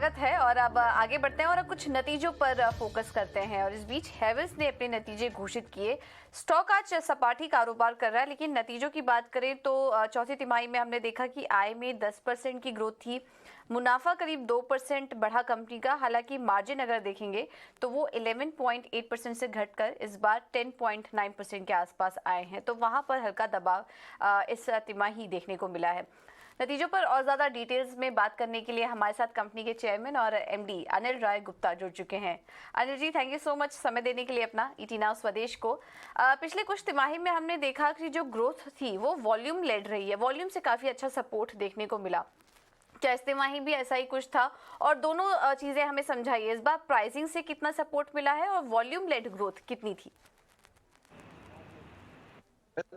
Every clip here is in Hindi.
स्वागत है और अब आगे बढ़ते हैं और अब कुछ नतीजों पर फोकस करते हैं। और इस बीच हैवेल्स ने अपने नतीजे घोषित किए। स्टॉक आज सपाटी कारोबार कर रहा है, लेकिन नतीजों की बात करें तो चौथी तिमाही में हमने देखा कि आय में 10% की ग्रोथ थी, मुनाफा करीब 2% बढ़ा कंपनी का। हालांकि मार्जिन अगर देखेंगे तो वो 11.8% से घटकर इस बार 10.9% के आसपास आए हैं, तो वहां पर हल्का दबाव इस तिमाही देखने को मिला है। नतीजों पर और ज्यादा डिटेल्स में बात करने के लिए हमारे साथ कंपनी के चेयरमैन और एमडी अनिल राय गुप्ता जुड़ चुके हैं। Anil ji, thank you so much समय देने के लिए अपना ईटी नाउ स्वदेश को। पिछले कुछ तिमाही में हमने देखा कि जो ग्रोथ थी वो वॉल्यूम लेड रही है, वॉल्यूम से काफी अच्छा सपोर्ट देखने को मिला। क्या इस तिमाही भी ऐसा ही कुछ था? और दोनों चीजें हमें समझाइए, इस बार प्राइसिंग से कितना सपोर्ट मिला है और वॉल्यूम लेड ग्रोथ कितनी थी?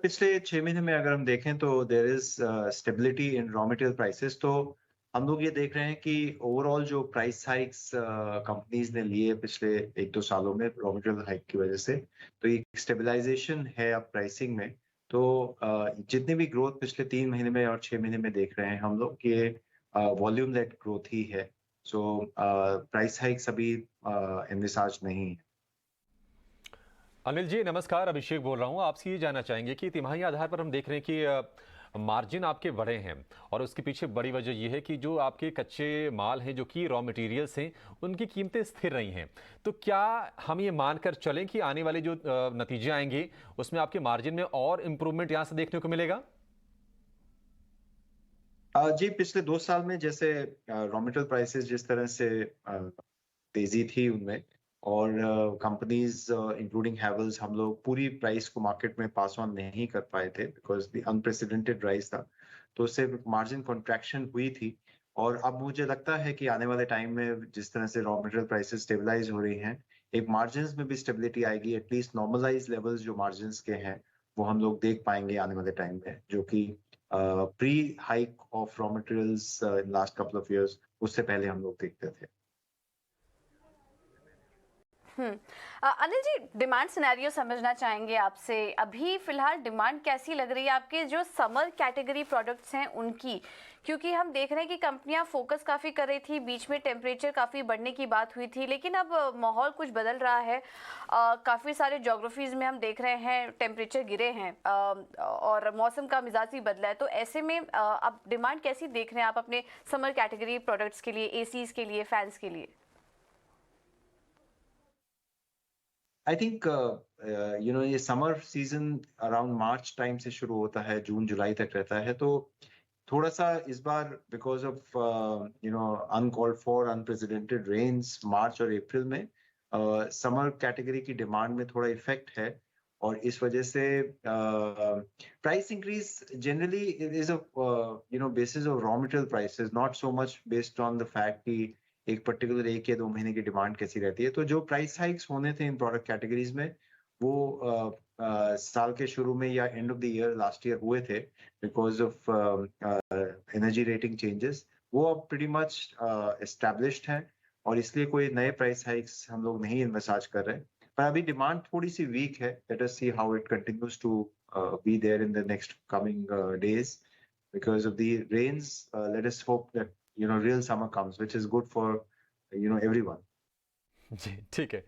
पिछले 6 महीने में अगर हम देखें तो there is stability in raw material prices. तो हम लोग ये देख रहे हैं कि ओवरऑल जो प्राइस हाइक्स कंपनीज ने लिए पिछले 1-2 सालों में रॉ मटेरियल हाइक की वजह से, तो एक स्टेबलाइजेशन है अब प्राइसिंग में। तो जितनी भी ग्रोथ पिछले 3 महीने में और 6 महीने में देख रहे हैं हम लोग, ये वॉल्यूम लेड ग्रोथ ही है। सो प्राइस हाइक्स अभी एनविसाज नहीं है। अनिल जी नमस्कार, अभिषेक बोल रहा हूँ। आपसे ये जानना चाहेंगे कि तिमाही आधार पर हम देख रहे हैं कि मार्जिन आपके बढ़े हैं और उसके पीछे बड़ी वजह यह है कि जो आपके कच्चे माल हैं, जो कि रॉ मटेरियल्स हैं, उनकी कीमतें स्थिर रही हैं। तो क्या हम ये मानकर चलें कि आने वाले जो नतीजे आएंगे उसमें आपके मार्जिन में और इम्प्रूवमेंट यहाँ से देखने को मिलेगा? जी, पिछले 2 साल में जैसे रॉ मटेरियल प्राइसेस जिस तरह से तेजी थी उनमें, और कंपनीज इंक्लूडिंग हैवेल्स, हम लोग पूरी प्राइस को मार्केट में पास ऑन नहीं कर पाए थे बिकॉज द अनप्रेसिडेंटेड राइज था। तो उससे मार्जिन कॉन्ट्रैक्शन हुई थी। और अब मुझे लगता है कि आने वाले टाइम में जिस तरह से रॉ मटेरियल प्राइसेस स्टेबलाइज हो रही हैं, एक मार्जिन्स में भी स्टेबिलिटी आएगी। एटलीस्ट नॉर्मलाइज लेवल्स जो मार्जिन्स के हैं वो हम लोग देख पाएंगे आने वाले टाइम में, जो कि pre hike of raw materials in last couple of years उससे पहले हम लोग देखते थे। अनिल जी, डिमांड सिनेरियो समझना चाहेंगे आपसे। अभी फिलहाल डिमांड कैसी लग रही है आपके जो समर कैटेगरी प्रोडक्ट्स हैं उनकी? क्योंकि हम देख रहे हैं कि कंपनियां फोकस काफी कर रही थी, बीच में टेम्परेचर काफी बढ़ने की बात हुई थी, लेकिन अब माहौल कुछ बदल रहा है। काफी सारे ज्योग्राफीज में हम देख रहे हैं टेम्परेचर गिरे हैं और मौसम का मिजाज भी बदला है। तो ऐसे में अब डिमांड कैसी देख रहे हैं आप अपने समर कैटेगरी प्रोडक्ट्स के लिए, एसीज के लिए, फैंस के लिए? आई थिंक ये summer season around March time से शुरू होता है, जून जुलाई तक रहता है। तो थोड़ा सा इस बार because of uncalled for unprecedented rains March और अप्रैल में समर कैटेगरी की डिमांड में थोड़ा इफेक्ट है। और इस वजह से price increase generally is basis of raw material prices, not so much based on the fact कि एक पर्टिकुलर 1 या 2 महीने की डिमांड कैसी रहती है। तो जो प्राइस हाइक्स होने थे इन प्रोडक्ट कैटेगरीज में, वो साल के शुरू में या end of the year last year हुए थे because of energy rating changes. वो अब प्रीटी मच एस्टैब्लिश्ड हैं और इसलिए कोई नए प्राइस हाइक्स हम लोग नहीं इन्वेसाज कर रहे हैं। पर अभी डिमांड थोड़ी सी वीक है। Let us see how it continues to be there in the next coming days because of the rains. Let us hope that real summer comes, which is good for everyone. जी ठीक है।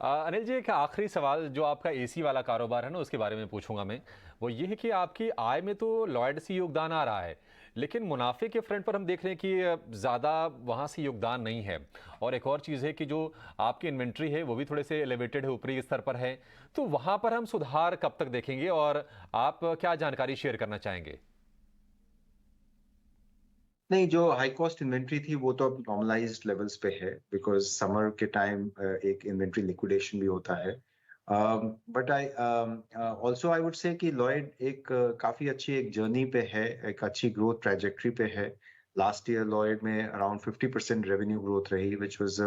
अनिल जी, एक आखिरी सवाल जो आपका एसी वाला कारोबार है ना, उसके बारे में पूछूंगा मैं। वो ये है कि आपकी आय में तो लॉयड से योगदान आ रहा है, लेकिन मुनाफे के फ्रंट पर हम देख रहे हैं कि ज़्यादा वहाँ से योगदान नहीं है। और एक और चीज़ है कि जो आपकी इन्वेंट्री है वो भी थोड़े से एलिवेटेड है, ऊपरी स्तर पर है। तो वहाँ पर हम सुधार कब तक देखेंगे और आप क्या जानकारी शेयर करना चाहेंगे? नहीं, जो हाई कॉस्ट इन्वेंट्री थी वो तो अब नॉर्मलाइज्ड लेवल्स पे है बिकॉज समर के टाइम एक इन्वेंट्री लिक्विडेशन भी होता है। But I also I would say कि लॉयड एक काफी अच्छी एक जर्नी पे है, एक अच्छी ग्रोथ ट्रैजेक्टरी पे है। लास्ट ईयर लॉयड में अराउंड 50% रेवेन्यू ग्रोथ रही, which was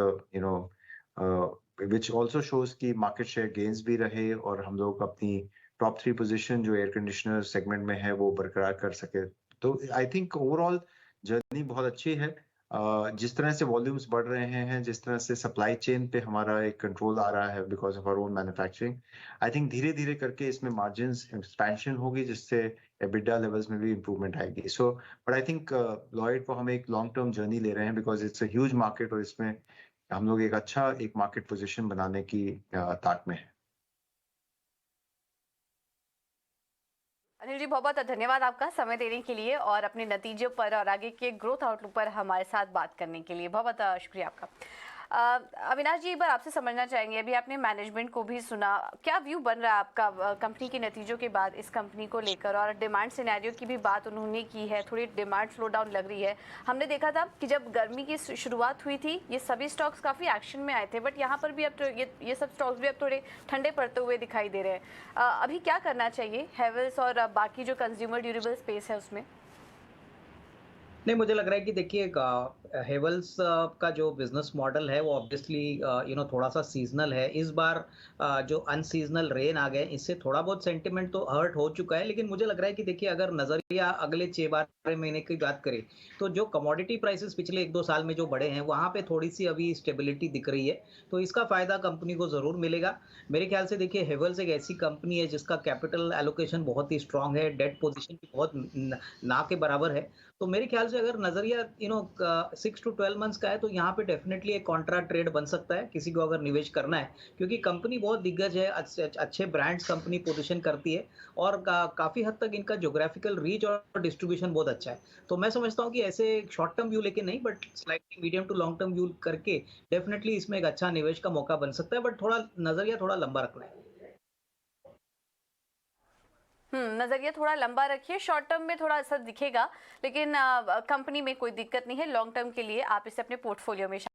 which also shows कि मार्केट शेयर गेन्स भी रहे और हम लोग अपनी टॉप 3 पोजीशन जो एयर कंडीशनर सेगमेंट में है वो बरकरार कर सके। तो आई थिंक ओवरऑल जर्नी बहुत अच्छी है। जिस तरह से वॉल्यूम्स बढ़ रहे हैं, जिस तरह से सप्लाई चेन पे हमारा एक कंट्रोल आ रहा है because of our own manufacturing, I think धीरे-धीरे करके इसमें मार्जिन्स एक्सपेंशन होगी, जिससे एबिटा लेवल्स में भी इंप्रूवमेंट आएगी। So but I think Lloyd को हम एक लॉन्ग टर्म जर्नी ले रहे हैं because it's a huge market और इसमें हम लोग एक अच्छा एक मार्केट पोजीशन बनाने की ताक में है। अनिल जी, बहुत बहुत धन्यवाद आपका समय देने के लिए और अपने नतीजों पर और आगे के ग्रोथ आउटलुक पर हमारे साथ बात करने के लिए बहुत बहुत शुक्रिया आपका। अविनाश जी, एक बार आपसे समझना चाहेंगे, अभी आपने मैनेजमेंट को भी सुना, क्या व्यू बन रहा है आपका कंपनी के नतीजों के बाद इस कंपनी को लेकर, और डिमांड सिनेरियो की भी बात उन्होंने की है, थोड़ी डिमांड स्लो डाउन लग रही है। हमने देखा था कि जब गर्मी की शुरुआत हुई थी ये सभी स्टॉक्स काफ़ी एक्शन में आए थे, बट यहाँ पर भी अब तो ये सब स्टॉक्स भी अब थोड़े ठंडे पड़ते हुए दिखाई दे रहे हैं। अभी क्या करना चाहिए हेवल्स और बाकी जो कंज्यूमर ड्यूरेबल स्पेस है उसमें? नहीं, मुझे लग रहा है कि देखिए हेवल्स का जो बिजनेस मॉडल है वो ऑब्वियसली थोड़ा सा सीजनल है। इस बार जो अनसीजनल रेन आ गए इससे थोड़ा बहुत सेंटिमेंट तो हर्ट हो चुका है, लेकिन मुझे लग रहा है कि देखिए अगर नजरिया अगले 6-12 महीने की बात करें तो जो कमोडिटी प्राइसेस पिछले 1-2 साल में जो बढ़े हैं वहां पे थोड़ी सी अभी स्टेबिलिटी दिख रही है, तो इसका फायदा कंपनी को जरूर मिलेगा। मेरे ख्याल से देखिए हेवल्स एक ऐसी कंपनी है जिसका कैपिटल एलोकेशन बहुत ही स्ट्रांग है, डेट पोजिशन भी बहुत ना के बराबर है। तो मेरे ख्याल से अगर नजरिया 6 to 12 मंथ्स का है तो यहाँ पे डेफिनेटली एक कॉन्ट्रा ट्रेड बन सकता है किसी को अगर निवेश करना है, क्योंकि कंपनी बहुत दिग्गज है, अच्छे ब्रांड्स कंपनी पोजीशन करती है और काफी हद तक इनका ज्योग्राफिकल रीच और डिस्ट्रीब्यूशन बहुत अच्छा है। तो मैं समझता हूँ कि ऐसे शॉर्ट टर्म व्यू लेके नहीं, but slightly medium to long term view करके डेफिनेटली इसमें एक अच्छा निवेश का मौका बन सकता है, बट थोड़ा नजरिया थोड़ा लंबा रखना है। नजरिया थोड़ा लंबा रखिए, शॉर्ट टर्म में थोड़ा असर दिखेगा, लेकिन कंपनी में कोई दिक्कत नहीं है, लॉन्ग टर्म के लिए आप इसे अपने पोर्टफोलियो में